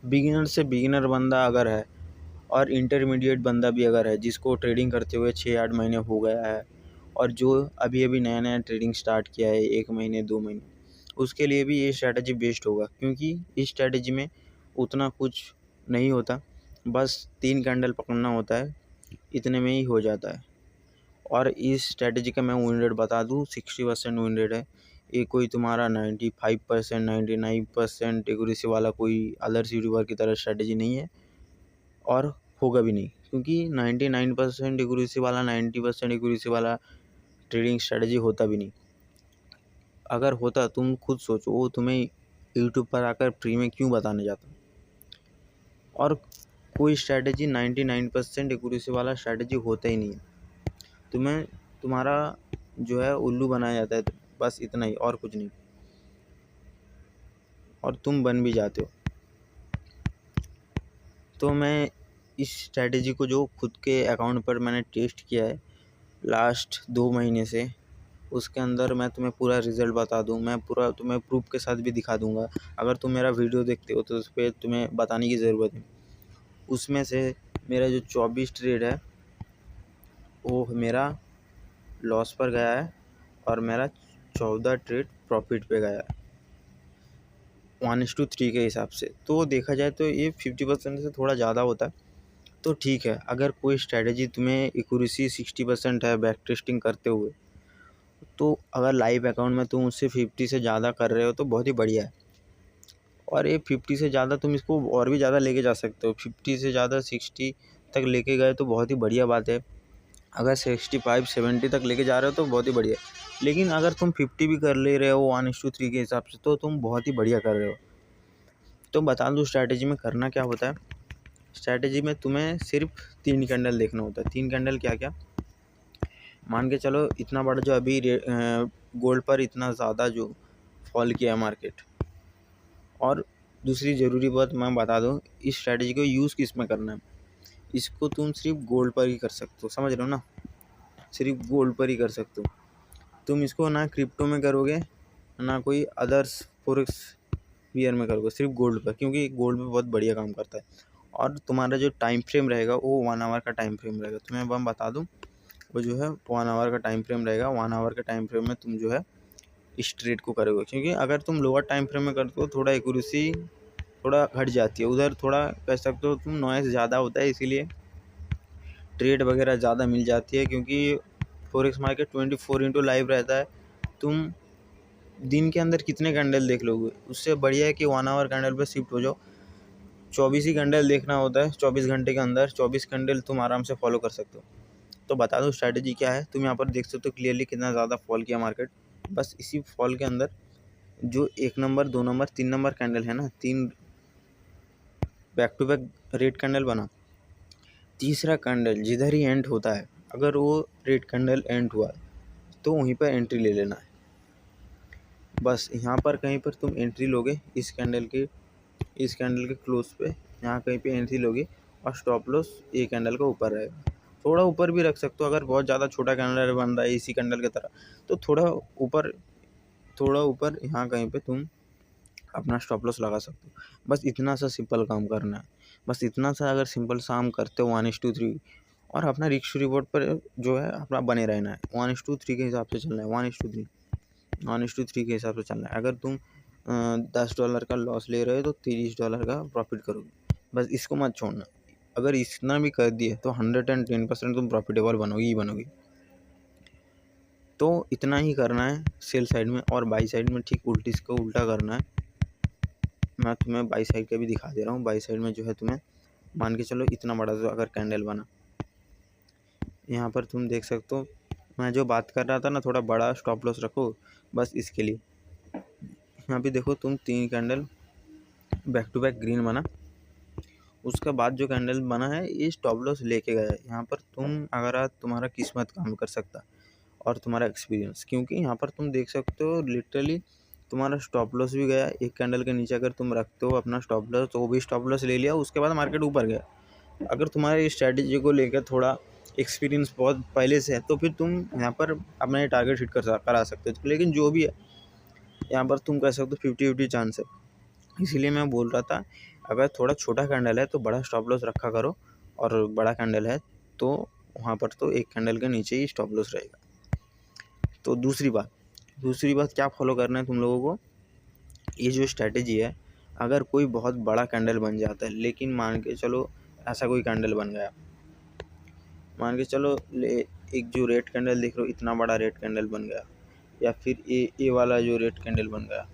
Beginner से beginner बंदा अगर है और इंटरमीडिएट बंदा भी अगर है जिसको ट्रेडिंग करते हुए 6-8 महीने हो गया है और जो अभी अभी नया नया ट्रेडिंग स्टार्ट किया है 1 महीने 2 महीने, उसके लिए भी ये स्ट्रैटेजी बेस्ट होगा, क्योंकि इस स्ट्रैटेजी में उतना कुछ नहीं होता, बस 3 कैंडल पकड़ना होता है, इतने में ही हो जाता है। और इस स्ट्रैटेजी का मैं विन रेट बता दूँ, 60% विन रेट है। ये कोई तुम्हारा 95% 99% एक्यूरेसी वाला कोई अदर्स यूट्यूबर की तरह स्ट्रैटेजी नहीं है और होगा भी नहीं, क्योंकि 99% एक्यूरेसी वाला 90% एक्यूरेसी वाला ट्रेडिंग स्ट्रैटेजी होता भी नहीं। अगर होता, तुम खुद सोचो, वो तुम्हें यूट्यूब पर आकर फ्री में क्यों बताने जाता। और कोई स्ट्रैटेजी 99% एक्यूरेसी वाला स्ट्रैटेजी होता ही नहीं है, तुम्हें तुम्हारा जो है उल्लू बनाया जाता है, बस इतना ही और कुछ नहीं, और तुम बन भी जाते हो। तो मैं इस स्ट्रैटेजी को जो खुद के अकाउंट पर मैंने टेस्ट किया है लास्ट 2 महीने से, उसके अंदर मैं तुम्हें पूरा रिज़ल्ट बता दूँ, मैं पूरा तुम्हें प्रूफ के साथ भी दिखा दूँगा। अगर तुम मेरा वीडियो देखते हो तो उस पर तुम्हें बताने की ज़रूरत नहीं। उसमें से मेरा जो 24 ट्रेड है वो मेरा लॉस पर गया है और मेरा 14 ट्रेड प्रॉफिट पे गया है 1:3 के हिसाब से। तो देखा जाए तो ये 50% से थोड़ा ज़्यादा होता है, तो ठीक है। अगर कोई स्ट्रैटेजी तुम्हें एक्यूरेसी 60% है बैक टेस्टिंग करते हुए, तो अगर लाइव अकाउंट में तुम उससे 50 से ज़्यादा कर रहे हो तो बहुत ही बढ़िया है। और ये 50 से ज़्यादा तुम इसको और भी ज़्यादा लेके जा सकते हो, 50 से ज़्यादा 60 तक लेके गए तो बहुत ही बढ़िया बात है। अगर 65-70 तक लेके जा रहे हो तो बहुत ही बढ़िया है। लेकिन अगर तुम 50 भी कर ले रहे हो 1:3 के हिसाब से, तो तुम बहुत ही बढ़िया कर रहे हो। तो बता दूँ स्ट्रैटेजी में करना क्या होता है। स्ट्रैटेजी में तुम्हें सिर्फ 3 कैंडल देखना होता है। 3 कैंडल क्या क्या, मान के चलो इतना बड़ा जो अभी गोल्ड पर इतना ज़्यादा जो फॉल किया है मार्केट। और दूसरी ज़रूरी बात मैं बता दूँ, इस स्ट्रैटेजी को यूज़ किस में करना है। इसको तुम सिर्फ गोल्ड पर ही कर सकते हो, समझ रहे हो ना, सिर्फ गोल्ड पर ही कर सकते हो। तुम इसको ना क्रिप्टो में करोगे, ना कोई अदर्स फॉरेक्स वियर में करोगे, सिर्फ गोल्ड पर, क्योंकि गोल्ड में बहुत बढ़िया काम करता है। और तुम्हारा जो टाइम फ्रेम रहेगा वो 1 आवर का टाइम फ्रेम रहेगा। तुम्हें मैं बता दूँ, वो जो है 1 आवर का टाइम फ्रेम रहेगा। 1 आवर के टाइम फ्रेम में तुम जो है इस ट्रेड को करोगे, क्योंकि अगर तुम लोअर टाइम फ्रेम में करते हो थोड़ा एक्यूरेसी थोड़ा घट जाती है, उधर थोड़ा कह सकते हो तुम नॉइज़ ज़्यादा होता है, इसीलिए ट्रेड वगैरह ज़्यादा मिल जाती है। क्योंकि फॉरेक्स मार्केट 24/7 लाइव रहता है। तुम दिन के अंदर कितने कैंडल देख लोगे, उससे बढ़िया है कि 1 आवर कैंडल पे शिफ्ट हो जाओ। 24 ही कैंडल देखना होता है 24 घंटे के अंदर, 24 कैंडल तुम आराम से फॉलो कर सकते हो। तो बता दो स्ट्रैटेजी क्या है। तुम यहाँ पर देख सकते हो क्लियरली कितना ज़्यादा फॉल किया मार्केट। बस इसी फॉल के अंदर जो 1 नंबर 2 नंबर 3 नंबर कैंडल है ना, 3 back to back red candle बना, तीसरा कैंडल जिधर ही एंड होता है, अगर वो रेड कैंडल एंड हुआ तो वहीं पर एंट्री ले लेना है। बस यहाँ पर कहीं पर तुम एंट्री लोगे, इस कैंडल के क्लोज पे यहाँ कहीं पे एंट्री लोगे, और स्टॉप लॉस ये कैंडल का ऊपर रहेगा। थोड़ा ऊपर भी रख सकते हो, अगर बहुत ज़्यादा छोटा कैंडल बन रहा है इसी कैंडल की तरह, तो थोड़ा ऊपर यहाँ कहीं पे तुम अपना स्टॉप लॉस लगा सकते हो। बस इतना सा सिंपल काम करना है। बस इतना सा अगर सिंपल सा काम करते हो 1:3, और अपना रिस्क रिवॉर्ड पर जो है अपना बने रहना है। 1:3 के हिसाब से चलना है, 1:3 के हिसाब से चलना है। अगर तुम $10 का लॉस ले रहे हो तो $30 का प्रॉफिट करोगे। बस इसको मत छोड़ना। अगर इतना भी कर दिए तो 110% तुम प्रॉफिटेबल बनोगी ही बनोगी। तो इतना ही करना है सेल साइड में, और बाई साइड में ठीक इसको उल्टा करना है। मैं तुम्हें बाई साइड का भी दिखा दे रहा हूँ। बाई साइड में जो है तुम्हें मान के चलो इतना बड़ा जो अगर कैंडल बना, यहाँ पर तुम देख सकते हो, मैं जो बात कर रहा था ना, थोड़ा बड़ा स्टॉप लॉस रखो बस इसके लिए। यहाँ पे देखो तुम 3 candle back to back green बना, उसके बाद जो कैंडल बना है ये स्टॉप लॉस लेके गया है। यहाँ पर तुम अगर तुम्हारा किस्मत काम कर सकता और तुम्हारा एक्सपीरियंस, क्योंकि यहाँ पर तुम देख सकते हो लिटरली तुम्हारा स्टॉप लॉस भी गया। एक कैंडल के नीचे अगर तुम रखते हो अपना स्टॉप लॉस, तो वो भी स्टॉप लॉस ले लिया, उसके बाद मार्केट ऊपर गया। अगर तुम्हारे स्ट्रैटेजी को लेकर थोड़ा एक्सपीरियंस बहुत पहले से है, तो फिर तुम यहाँ पर अपना टारगेट हिट करा सकते हो। लेकिन जो भी है यहाँ पर तुम कह सकते हो 50-50 चांस है। इसीलिए मैं बोल रहा था, अगर थोड़ा छोटा कैंडल है तो बड़ा स्टॉप लॉस रखा करो, और बड़ा कैंडल है तो वहाँ पर तो एक कैंडल के नीचे ही स्टॉप लॉस रहेगा। तो दूसरी बात क्या फॉलो करना है तुम लोगों को, ये जो स्ट्रैटेजी है, अगर कोई बहुत बड़ा कैंडल बन जाता है, लेकिन मान के चलो ऐसा कोई कैंडल बन गया, मान के चलो एक जो रेड कैंडल देख रहे हो, इतना बड़ा रेड कैंडल बन गया, या फिर ए वाला जो रेड कैंडल बन गया,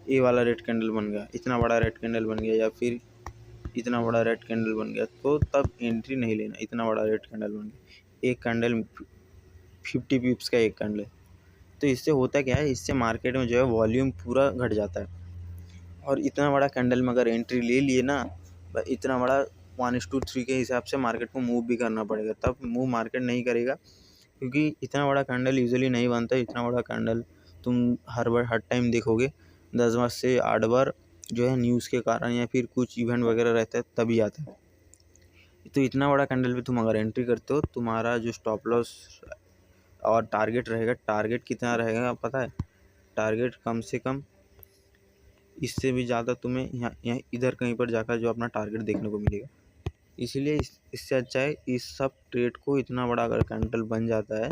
ए वाला रेड कैंडल बन गया, इतना बड़ा रेड कैंडल बन गया, या फिर इतना बड़ा रेड कैंडल बन गया, तो तब एंट्री नहीं लेना। इतना बड़ा रेड कैंडल बन गया, एक कैंडल 50 पिप्स का एक कैंडल, तो इससे होता क्या है, इससे मार्केट में जो है वॉल्यूम पूरा घट जाता है। और इतना बड़ा कैंडल में अगर एंट्री ले लिए ना, इतना बड़ा 1:3 के हिसाब से मार्केट को मूव भी करना पड़ेगा, तब मूव मार्केट नहीं करेगा, क्योंकि इतना बड़ा कैंडल यूजुअली नहीं बनता। इतना बड़ा कैंडल तुम हर टाइम देखोगे 10 बार से 8 बार जो है न्यूज़ के कारण या फिर कुछ इवेंट वगैरह रहता है तभी आता है। तो इतना बड़ा कैंडल पे तुम अगर एंट्री करते हो, तुम्हारा जो स्टॉप लॉस और टारगेट रहेगा, टारगेट कितना रहेगा पता है, टारगेट कम से कम इससे भी ज़्यादा तुम्हें यहाँ इधर कहीं पर जाकर जो अपना टारगेट देखने को मिलेगा। इसीलिए इससे अच्छा है इस सब ट्रेड को, इतना बड़ा अगर कैंडल बन जाता है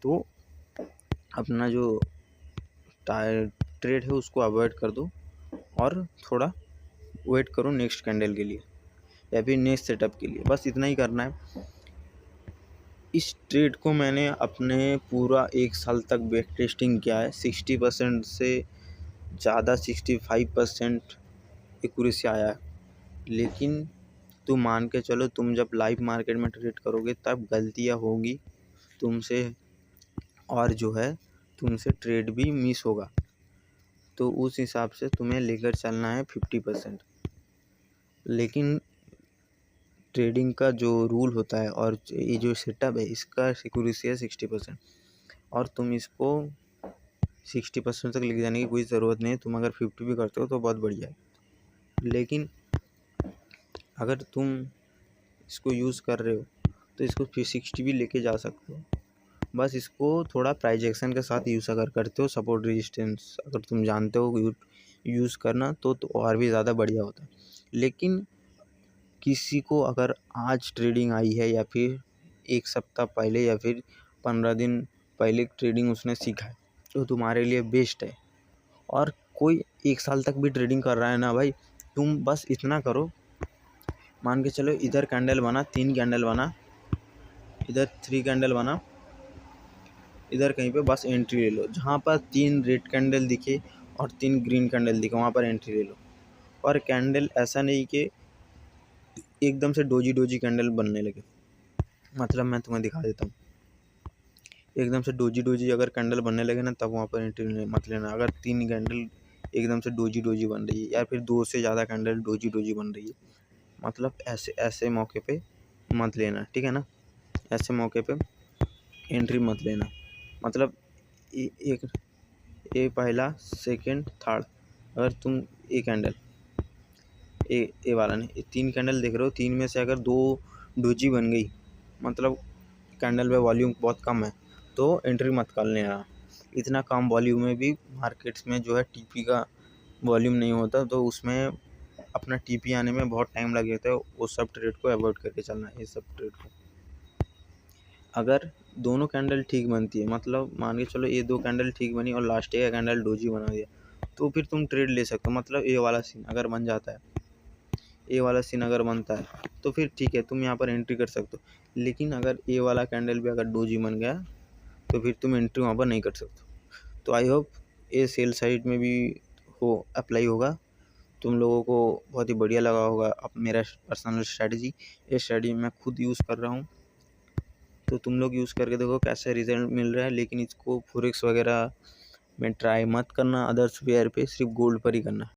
तो अपना जो ट्रेड है उसको अवॉइड कर दो, और थोड़ा वेट करो नेक्स्ट कैंडल के लिए या फिर नेक्स्ट सेटअप के लिए। बस इतना ही करना है। इस ट्रेड को मैंने अपने पूरा 1 साल तक बैक टेस्टिंग किया है। 60% से ज़्यादा 65% एक्यूरेसी आया है। लेकिन तुम मान के चलो, तुम जब लाइव मार्केट में ट्रेड करोगे तब गलतियाँ होगी तुमसे, और जो है तुमसे ट्रेड भी मिस होगा। तो उस हिसाब से तुम्हें लेकर चलना है 50%। लेकिन ट्रेडिंग का जो रूल होता है और ये जो सेटअप है, इसका एक्यूरेसी है 60%, और तुम इसको 60% तक लेके जाने की कोई ज़रूरत नहीं है। तुम अगर 50 भी करते हो तो बहुत बढ़िया है। लेकिन अगर तुम इसको यूज़ कर रहे हो तो इसको फिर 60 भी लेके जा सकते हो। बस इसको थोड़ा प्राइस एक्शन के साथ यूज़ अगर करते हो, सपोर्ट रेजिस्टेंस अगर तुम जानते हो यूज़ करना, तो और भी ज़्यादा बढ़िया होता है। लेकिन किसी को अगर आज ट्रेडिंग आई है, या फिर 1 सप्ताह पहले या फिर 15 दिन पहले ट्रेडिंग उसने सीखा है, तो तुम्हारे लिए बेस्ट है। और कोई 1 साल तक भी ट्रेडिंग कर रहा है ना भाई, तुम बस इतना करो, मान के चलो इधर कैंडल बना, 3 कैंडल बना, इधर 3 कैंडल बना, इधर कहीं पे बस एंट्री ले लो। जहाँ पर 3 रेड कैंडल दिखे और 3 ग्रीन कैंडल दिखे, वहाँ पर एंट्री ले लो। और कैंडल ऐसा नहीं कि एकदम से डोजी कैंडल बनने लगे। मतलब मैं तुम्हें दिखा देता हूँ, एकदम से डोजी अगर कैंडल बनने लगे ना, तब वहाँ पर एंट्री मत लेना। अगर 3 कैंडल एकदम से डोजी बन रही है, या फिर 2 से ज़्यादा कैंडल डोजी बन रही है, मतलब ऐसे मौके पे मत लेना, ठीक है ना। ऐसे मौके पे एंट्री मत लेना। मतलब एक ए पहला, सेकंड, थर्ड, अगर तुम ए कैंडल ए वाला नहीं, 3 कैंडल देख रहे हो, 3 में से अगर 2 डोजी बन गई, मतलब कैंडल में वॉल्यूम बहुत कम है, तो एंट्री मत कर लेना। इतना कम वॉल्यूम में भी मार्केट्स में जो है टीपी का वॉल्यूम नहीं होता, तो उसमें अपना टीपी आने में बहुत टाइम लग जाता है। वो सब ट्रेड को अवॉइड करके चलना है। ये सब ट्रेड को अगर दोनों कैंडल ठीक बनती है, मतलब मान के चलो ये 2 कैंडल ठीक बनी और लास्ट का कैंडल डोजी बना दिया, तो फिर तुम ट्रेड ले सकते हो। मतलब ए वाला सीन अगर बन जाता है, ए वाला सीन अगर बनता है, तो फिर ठीक है, तुम यहाँ पर एंट्री कर सकते हो। लेकिन अगर ए वाला कैंडल भी अगर डोजी बन गया, तो फिर तुम एंट्री वहाँ पर नहीं कर सकते। तो आई होप ये सेल साइड में भी अप्लाई होगा, तुम लोगों को बहुत ही बढ़िया लगा होगा। अब मेरा पर्सनल स्ट्रैटेजी, ये स्ट्रैटेजी मैं खुद यूज़ कर रहा हूँ, तो तुम लोग यूज़ करके देखो कैसे रिजल्ट मिल रहा है। लेकिन इसको फॉरेक्स वगैरह में ट्राई मत करना, अदर्स वेयर पे, सिर्फ गोल्ड पर ही करना।